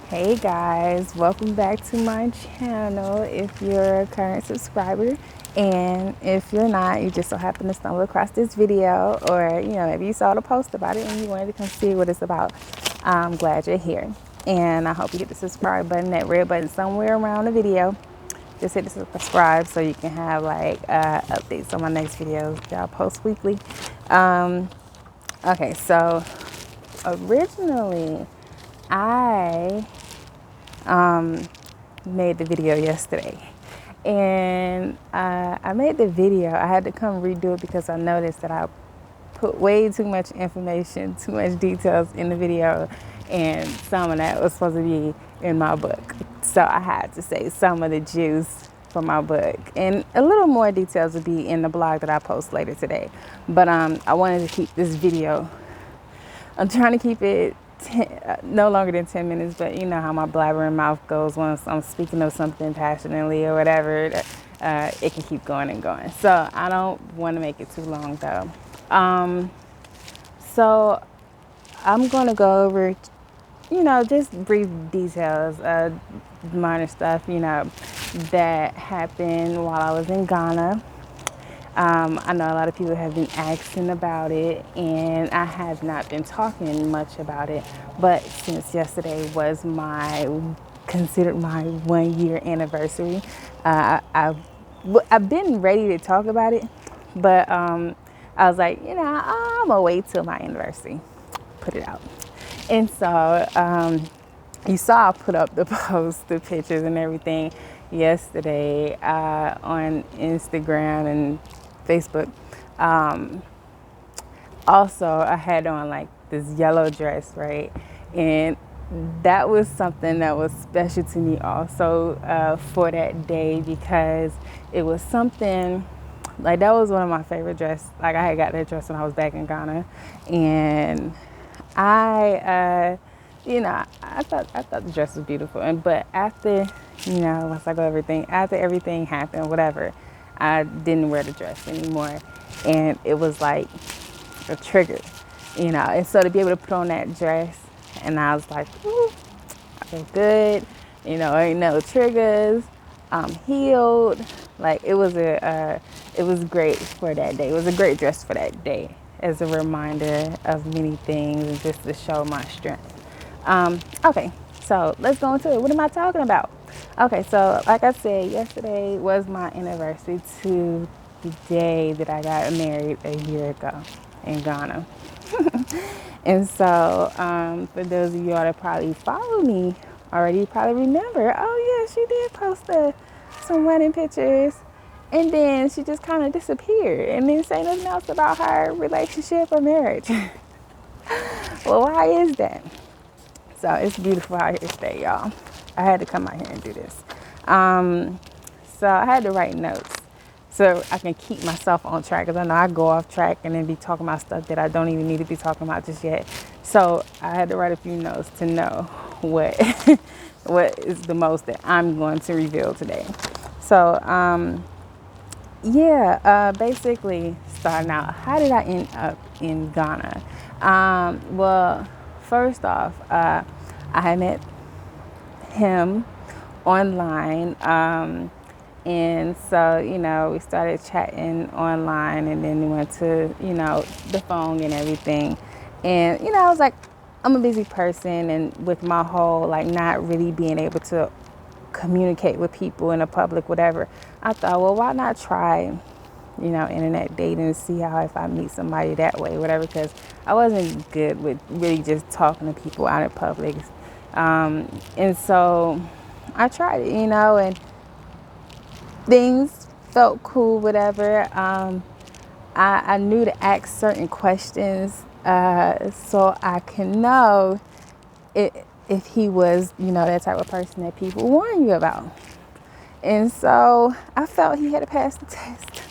Hey guys, welcome back to my channel if you're a current subscriber, and if you're not, you just so happen to stumble across this video, or maybe you saw the post about it and you wanted to come see what it's about. I'm glad you're here, and I hope you hit the subscribe button, that red button somewhere around the video. Just hit the subscribe so you can have updates on my next videos that I'll post weekly. Okay, so originally I made the video yesterday, and I made the video. I had to come redo it because I noticed that I put way too much information, too much details in the video, and some of that was supposed to be in my book. So I had to say some of the juice from my book, and a little more details would be in the blog that I post later today. But I wanted to keep this video. I'm trying to keep it no longer than 10 minutes, but you know how my blabbering mouth goes once I'm speaking of something passionately or whatever. It can keep going and going. So I don't want to make it too long though. So I'm going to go over, just brief details, minor stuff, that happened while I was in Ghana. I know a lot of people have been asking about it, and I have not been talking much about it, but since yesterday was considered my 1 year anniversary, I've been ready to talk about it, but I was like, I'm gonna wait till my anniversary, put it out. And so you saw I put up the post, the pictures and everything yesterday on Instagram and Facebook. Also, I had on like this yellow dress, right? And that was something that was special to me also for that day, because it was something like that was one of my favorite dresses. Like, I had got that dress when I was back in Ghana, and I thought the dress was beautiful. But after, once I go after everything happened, whatever, I didn't wear the dress anymore, and it was like a trigger, And so to be able to put on that dress, and I was like, ooh, I feel good, ain't no triggers. I'm healed. Like, it was great for that day. It was a great dress for that day, as a reminder of many things and just to show my strength. Okay, so let's go into it. What am I talking about? Okay, so like I said, yesterday was my anniversary to the day that I got married a year ago in Ghana. And so for those of y'all that probably follow me already, you probably remember, oh yeah, she did post some wedding pictures, and then she just kind of disappeared and didn't say nothing else about her relationship or marriage. Well, why is that? So it's beautiful out here today, y'all. I had to come out here and do this. So I had to write notes so I can keep myself on track, because I know I go off track and then be talking about stuff that I don't even need to be talking about just yet. So I had to write a few notes to know what what is the most that I'm going to reveal today. So basically starting out, how did I end up in Ghana? Well, first off, I had met him online, and so we started chatting online, and then we went to the phone and everything. And I was like, I'm a busy person, and with my whole not really being able to communicate with people in the public, whatever, I thought, well, why not try internet dating and see how, if I meet somebody that way, whatever, because I wasn't good with really just talking to people out in public. And so I tried it, and things felt cool, whatever. I knew to ask certain questions so I can know if he was, that type of person that people warn you about. And so I felt he had to pass the test,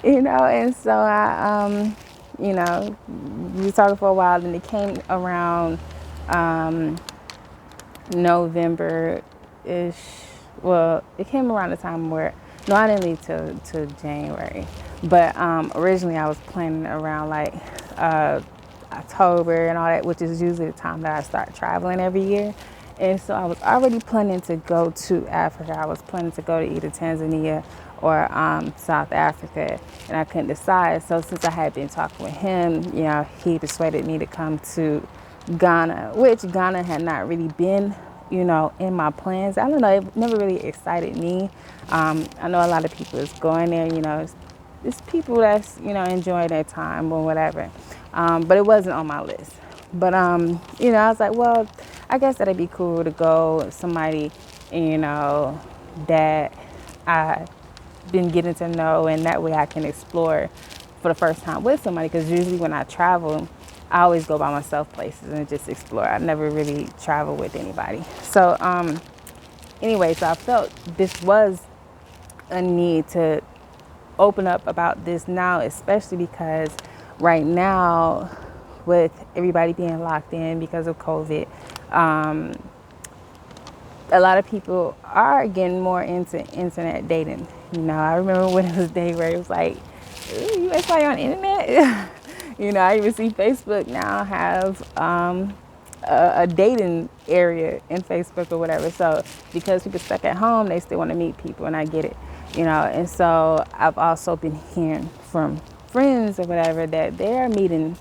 and so I, we were talking for a while, and it came around November-ish. Well, it came around the time where, no, I didn't leave till January. But originally I was planning around October and all that, which is usually the time that I start traveling every year. And so I was already planning to go to Africa. I was planning to go to either Tanzania or South Africa, and I couldn't decide. So since I had been talking with him, he persuaded me to come to Ghana, which Ghana had not really been, in my plans. I don't know, it never really excited me. I know a lot of people is going there, it's people that's, enjoying their time or whatever. But it wasn't on my list. But, I was like, well, I guess that'd be cool to go with somebody, that I've been getting to know, and that way I can explore for the first time with somebody. Because usually when I travel, I always go by myself places and just explore. I never really travel with anybody. So, anyway, so I felt this was a need to open up about this now, especially because right now, with everybody being locked in because of COVID, a lot of people are getting more into internet dating. I remember when it was a day where it was like, ooh, you play on the internet? I even see Facebook now have a dating area in Facebook or whatever. So because people stuck at home, they still want to meet people, and I get it. And so I've also been hearing from friends or whatever that they're meeting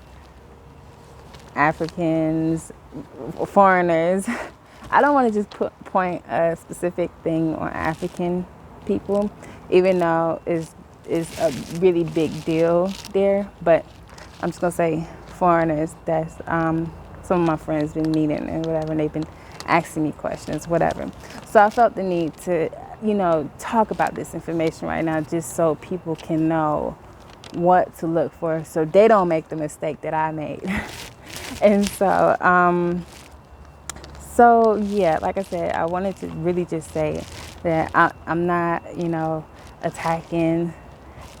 Africans, foreigners. I don't want to just point a specific thing on African people, even though it's a really big deal there. But I'm just going to say foreigners. That's some of my friends been meeting and whatever, and they've been asking me questions, whatever. So I felt the need to, talk about this information right now, just so people can know what to look for, so they don't make the mistake that I made. And so yeah, like I said, I wanted to really just say that I'm not, attacking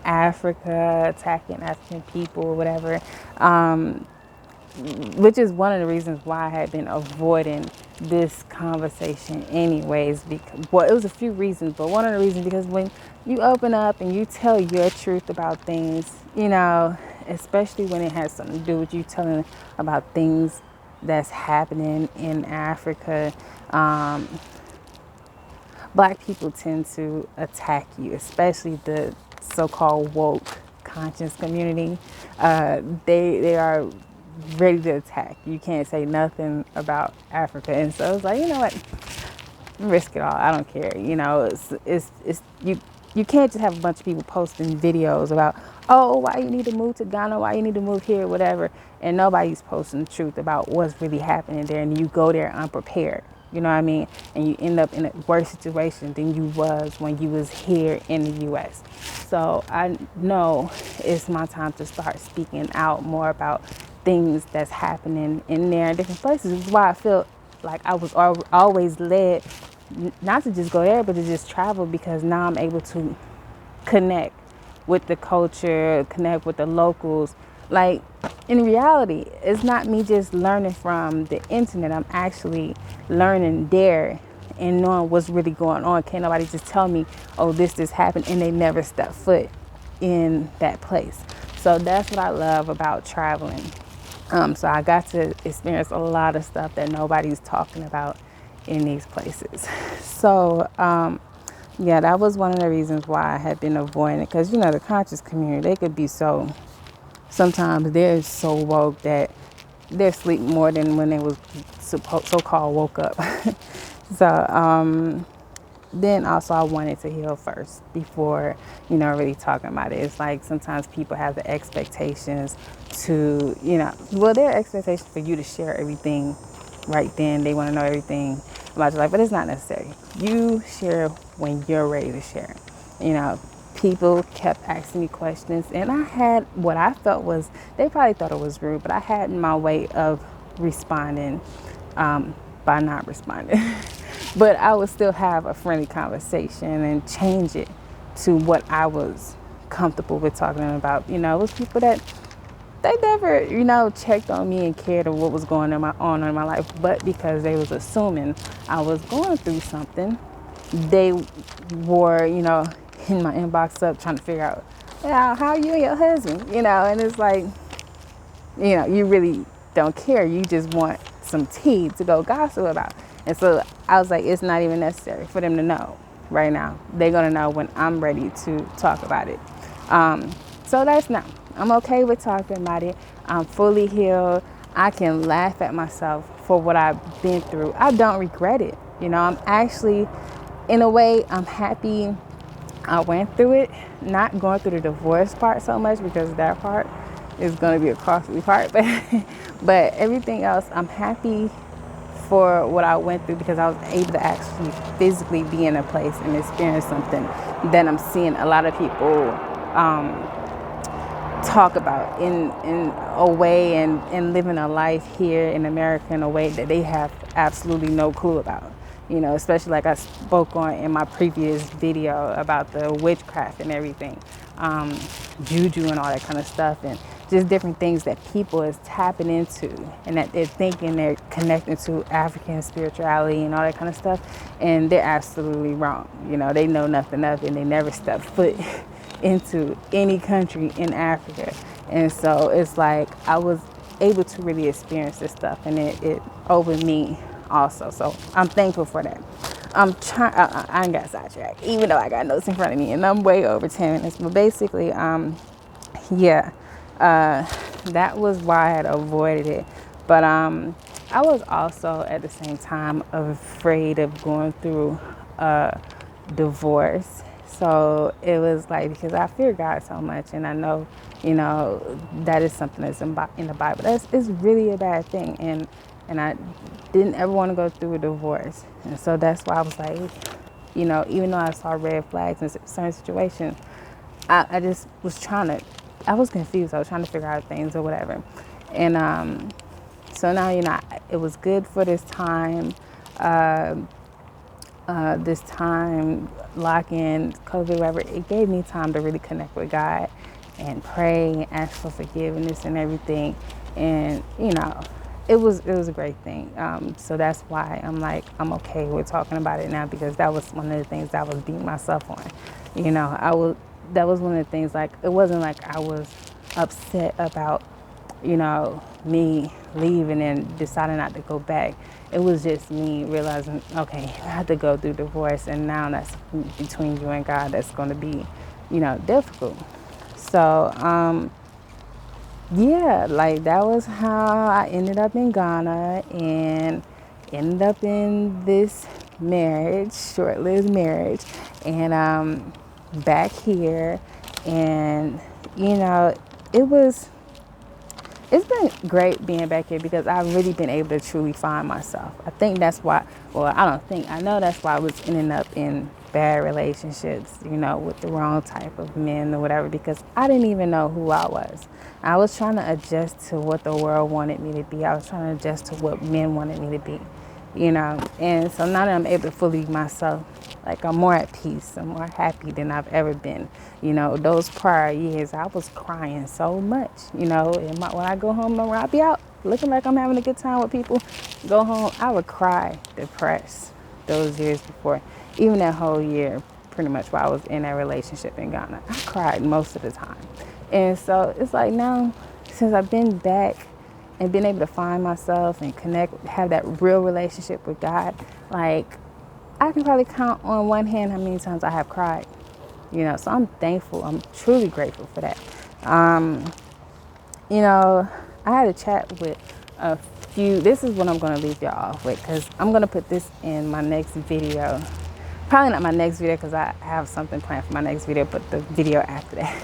Africa, attacking African people, or whatever, which is one of the reasons why I had been avoiding this conversation anyways. It was a few reasons, but one of the reasons, because when you open up and you tell your truth about things, especially when it has something to do with you telling about things that's happening in Africa, Black people tend to attack you, especially the so-called woke conscious community. They are ready to attack. You can't say nothing about Africa. And so it's like, you know what? Risk it all. I don't care. It's you can't just have a bunch of people posting videos about, oh, why you need to move to Ghana, why you need to move here, whatever, and nobody's posting the truth about what's really happening there, and you go there unprepared. You know what I mean? And you end up in a worse situation than you was when you was here in the U.S. So I know it's my time to start speaking out more about things that's happening in there in different places. This is why I feel like I was always led not to just go there, but to just travel, because now I'm able to connect with the culture, connect with the locals. Like, in reality, it's not me just learning from the internet. I'm actually learning there and knowing what's really going on. Can't nobody just tell me, oh, this happened, and they never step foot in that place. So that's what I love about traveling. So I got to experience a lot of stuff that nobody's talking about in these places. So, yeah, that was one of the reasons why I had been avoiding it. Because, the conscious community, they could be sometimes they're so woke that they're asleep more than when they was so-called woke up. So, then also I wanted to heal first before, really talking about it. It's like sometimes people have the expectations to, their expectations for you to share everything right then. They want to know everything about your life, but it's not necessary. You share when you're ready to share. People kept asking me questions, and I had what I felt was, they probably thought it was rude, but I had my way of responding by not responding. But I would still have a friendly conversation and change it to what I was comfortable with talking about. It was people that they never, checked on me and cared of what was going on in my life. But because they was assuming I was going through something, they were, in my inbox up trying to figure out, how you and your husband, and it's like, you really don't care. You just want some tea to go gossip about. And so I was like, it's not even necessary for them to know right now. They're going to know when I'm ready to talk about it. So that's now. I'm okay with talking about it. I'm fully healed. I can laugh at myself for what I've been through. I don't regret it. I'm actually, in a way, I'm happy I went through it. Not going through the divorce part so much, because that part is going to be a costly part. But everything else, I'm happy for what I went through, because I was able to actually physically be in a place and experience something that I'm seeing a lot of people talk about in a way, and living a life here in America in a way that they have absolutely no clue about. Especially like I spoke on in my previous video about the witchcraft and everything, juju and all that kind of stuff, and just different things that people is tapping into, and that they're thinking they're connecting to African spirituality and all that kind of stuff, and they're absolutely wrong. They know nothing of it, and they never step foot into any country in Africa. And so it's like I was able to really experience this stuff, and it opened me also. So I'm thankful for that. I'm trying. I ain't got sidetracked, even though I got notes in front of me, and I'm way over 10 minutes. But basically, yeah, that was why I had avoided it. But I was also at the same time afraid of going through a divorce. So it was like, because I fear God so much, and I know, that is something that's in the Bible. It's really a bad thing, and I didn't ever want to go through a divorce. And so that's why I was like, even though I saw red flags in certain situations, I just was I was confused. I was trying to figure out things or whatever. And so now, it was good for this time. This time, lock in COVID, whatever, it gave me time to really connect with God and pray and ask for forgiveness and everything. And, it was a great thing. So that's why I'm okay with talking about it now, because that was one of the things that I was beating myself on. That was one of the things, like, it wasn't like I was upset about, me leaving and deciding not to go back. It was just me realizing, okay, I have to go through divorce, and now that's between you and God. That's going to be, difficult. So, yeah, like, that was how I ended up in Ghana and ended up in this marriage, short-lived marriage, and back here. And, it's been great being back here, because I've really been able to truly find myself. I think that's why, I know that's why I was ending up in bad relationships, with the wrong type of men or whatever, because I didn't even know who I was. I was trying to adjust to what the world wanted me to be. I was trying to adjust to what men wanted me to be, and so now that I'm able to fully be myself, like, I'm more at peace. I'm more happy than I've ever been. Those prior years, I was crying so much, when I go home, I'll be out looking like I'm having a good time with people. Go home, I would cry, depressed those years before. Even that whole year, pretty much, while I was in that relationship in Ghana, I cried most of the time. And so it's like now, since I've been back and been able to find myself and connect, have that real relationship with God, like, I can probably count on one hand how many times I have cried, so I'm thankful. I'm truly grateful for that. I had a chat with a few, this is what I'm going to leave y'all off with, because I'm going to put this in my next video. Probably not my next video, because I have something planned for my next video, but the video after that.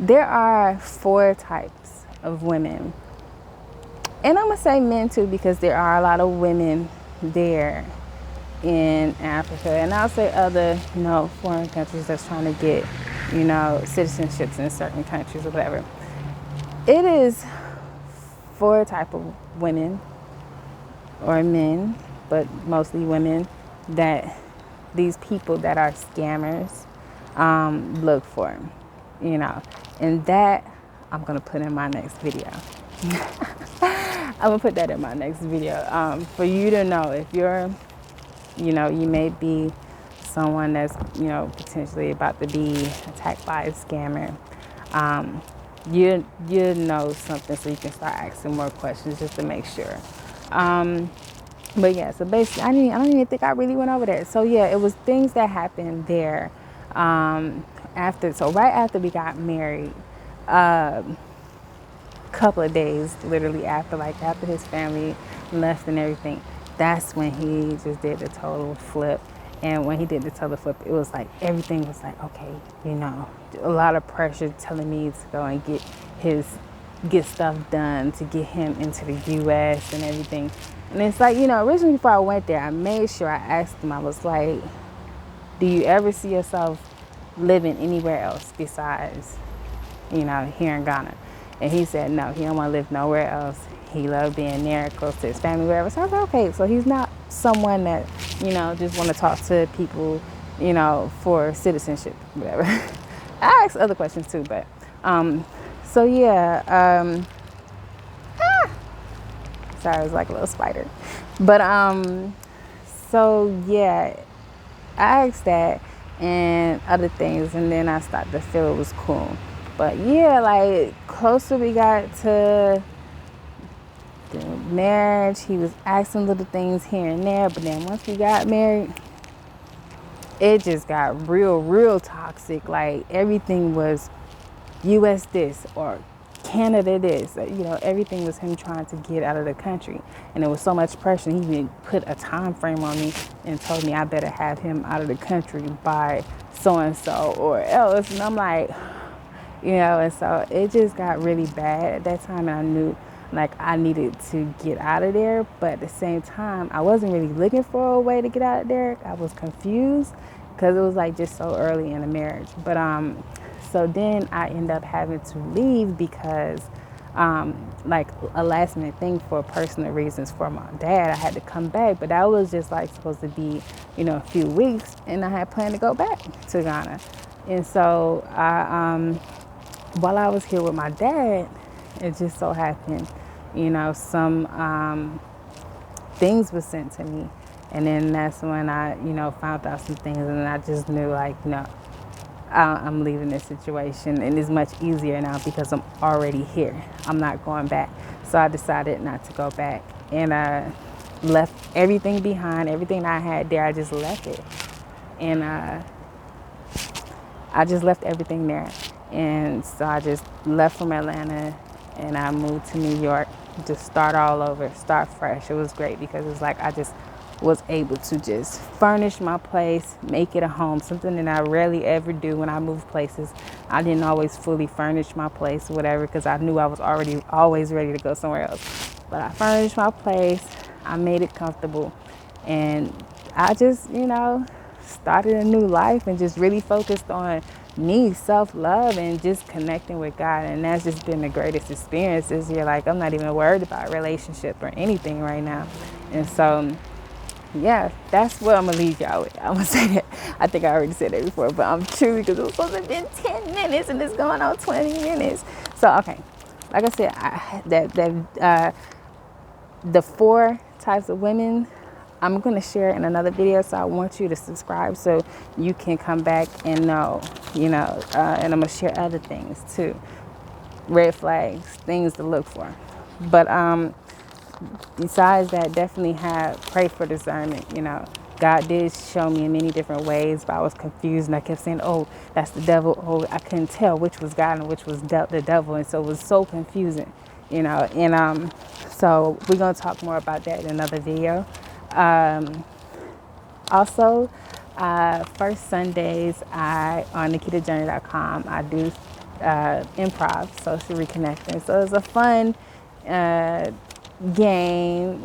There are 4 types of women. And I'm going to say men too, because there are a lot of women there in Africa. And I'll say other, foreign countries that's trying to get, citizenships in certain countries or whatever. It is 4 type of women or men, but mostly women, that these people that are scammers look for, and that I'm going to put in my next video. I'm going to put that in my next video for you to know if you're, you may be someone that's, potentially about to be attacked by a scammer. you know something, so you can start asking more questions just to make sure. Um, but yeah, so basically, I don't even think I really went over that. So yeah, it was things that happened there. Right after we got married, couple of days literally after, like after his family left and everything, that's when he just did the total flip. And when he did the total flip, it was like everything was like, okay, a lot of pressure telling me to go and get stuff done to get him into the US and everything. And it's like, originally before I went there, I made sure I asked him, I was like, do you ever see yourself living anywhere else besides, here in Ghana? And he said no, he don't want to live nowhere else. He loved being there, close to his family, wherever. So I was like, okay, so he's not someone that, just want to talk to people, for citizenship, whatever. I asked other questions too, but so yeah, sorry, I was like a little spider. But so yeah, I asked that and other things, and then I started to feel it was cool. But yeah, like closer we got to the marriage, he was asking little things here and there. But then once we got married, it just got real toxic. Like everything was US this or Canada this. Everything was him trying to get out of the country. And there was so much pressure. He even put a time frame on me and told me I better have him out of the country by so-and-so or else. And I'm like, and so it just got really bad at that time. And I knew like I needed to get out of there. But at the same time, I wasn't really looking for a way to get out of there. I was confused because it was like just so early in the marriage. But so then I ended up having to leave because like a last minute thing for personal reasons for my dad. I had to come back, but that was just like supposed to be, a few weeks, and I had planned to go back to Ghana. And so while I was here with my dad, it just so happened, some things were sent to me. And then that's when I, found out some things, and then I just knew like, I'm leaving this situation, and it's much easier now because I'm already here. I'm not going back. So I decided not to go back, and left everything behind. Everything I had there, I just left it. And I just left everything there. And so I just left from Atlanta and I moved to New York, just start all over, start fresh. It was great because it's like I just was able to just furnish my place, make it a home, something that I rarely ever do when I move places. I didn't always fully furnish my place or whatever because I knew I was already always ready to go somewhere else. But I furnished my place, I made it comfortable, and I just, started a new life and just really focused on me, self-love, and just connecting with God. And that's just been the greatest experience this year. Like, I'm not even worried about relationship or anything right now. And so, yeah, that's what I'm going to leave y'all with. I'm going to say that. I think I already said that before, but I'm truly, because it was supposed to have been 10 minutes and it's going on 20 minutes. So, okay. Like I said, the 4 types of women, I'm going to share in another video, so I want you to subscribe so you can come back and know, and I'm going to share other things too. Red flags, things to look for. But besides that, definitely pray for discernment. God did show me in many different ways, but I was confused and I kept saying, oh, that's the devil. Oh, I couldn't tell which was God and which was the devil. And so it was so confusing, and so we're going to talk more about that in another video. Also, first Sundays, on nikitajourney.com, I do improv, social reconnecting. So it's a fun game,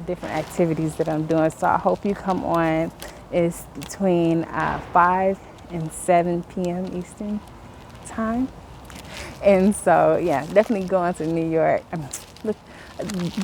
different activities that I'm doing. So I hope you come on. It's between 5 and 7 p.m. Eastern time. And so, yeah, definitely go on to New York.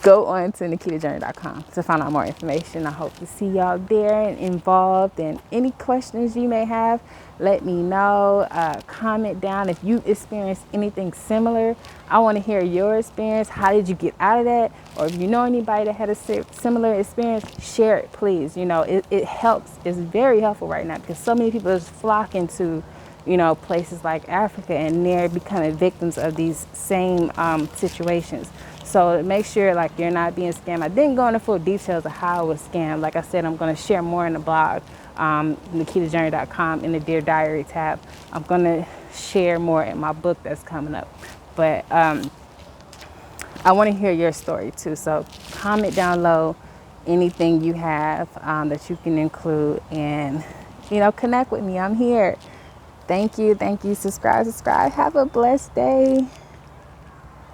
Go on to nikitajourney.com to find out more information. I hope to see y'all there and involved. And any questions you may have, let me know. Comment down if you experienced anything similar. I want to hear your experience. How did you get out of that? Or if you know anybody that had a similar experience, share it, please. It helps. It's very helpful right now because so many people are just flocking to places like Africa, and they're becoming victims of these same situations. So make sure like you're not being scammed. I didn't go into full details of how I was scammed. Like I said, I'm going to share more in the blog, nikitajourney.com, in the Dear Diary tab. I'm going to share more in my book that's coming up. But I want to hear your story too. So comment down below anything you have that you can include, and connect with me. I'm here. Thank you. Subscribe. Have a blessed day.